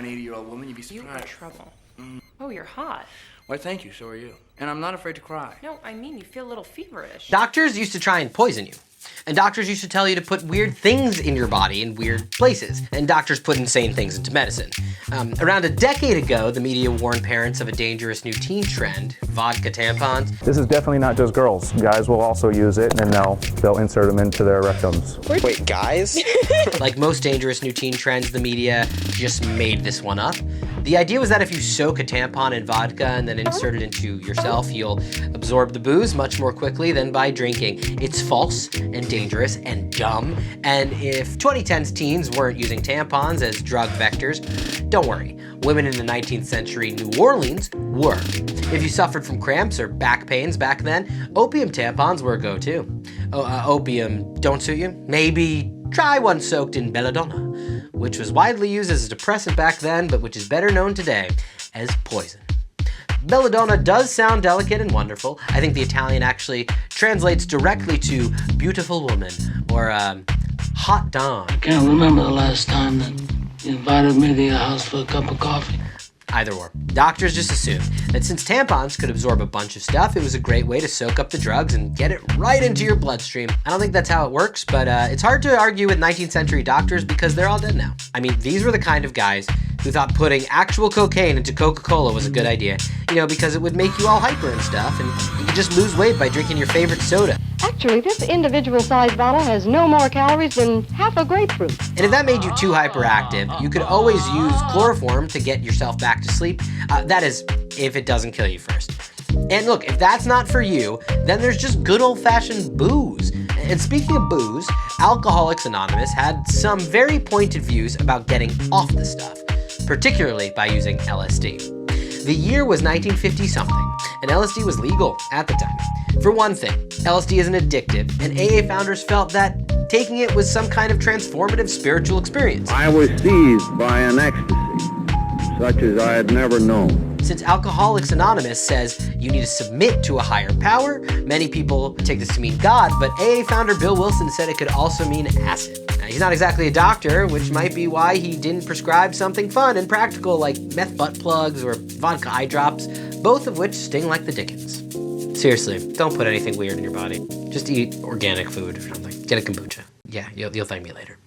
80-year-old woman, you'd be You surprised. are trouble. Oh, you're hot. Why, thank you, so are you. And I'm not afraid to cry. No, I mean you feel a little feverish. Doctors used to try and poison you. And doctors used to tell you to put weird things in your body in weird places. And doctors put insane things into medicine. Around a decade ago, the media warned parents of a dangerous new teen trend, vodka tampons. This is definitely not just girls. Guys will also use it, and they'll insert them into their rectums. Wait, guys? Like most dangerous new teen trends, the media just made this one up. The idea was that if you soak a tampon in vodka and then insert it into yourself, you'll absorb the booze much more quickly than by drinking. It's false and dangerous and dumb. And if 2010s teens weren't using tampons as drug vectors, don't worry. Women in the 19th century New Orleans were. If you suffered from cramps or back pains back then, opium tampons were a go-to. Opium don't suit you? Maybe try one soaked in belladonna, which was widely used as a depressant back then, but which is better known today as poison. Belladonna does sound delicate and wonderful. I think the Italian actually translates directly to beautiful woman or hot dawn. I can't remember the last time that you invited me to your house for a cup of coffee. Either or. Doctors just assumed that since tampons could absorb a bunch of stuff, it was a great way to soak up the drugs and get it right into your bloodstream. I don't think that's how it works, but it's hard to argue with 19th century doctors because they're all dead now. I mean, these were the kind of guys who thought putting actual cocaine into Coca-Cola was a good idea, you know, because it would make you all hyper and stuff, and you could just lose weight by drinking your favorite soda. Actually, this individual-sized bottle has no more calories than half a grapefruit. And if that made you too hyperactive, you could always use chloroform to get yourself back to sleep. That is, if it doesn't kill you first. And look, if that's not for you, then there's just good old-fashioned booze. And speaking of booze, Alcoholics Anonymous had some very pointed views about getting off the stuff, particularly by using LSD. The year was 1950-something, and LSD was legal at the time. For one thing, LSD isn't addictive, and AA founders felt that taking it was some kind of transformative spiritual experience. I was seized by an ecstasy, such as I had never known. Since Alcoholics Anonymous says you need to submit to a higher power, many people take this to mean God, but AA founder Bill Wilson said it could also mean acid. Now, he's not exactly a doctor, which might be why he didn't prescribe something fun and practical like meth butt plugs or vodka eye drops, both of which sting like the dickens. Seriously, don't put anything weird in your body. Just eat organic food or something. Get a kombucha. Yeah, you'll thank me later.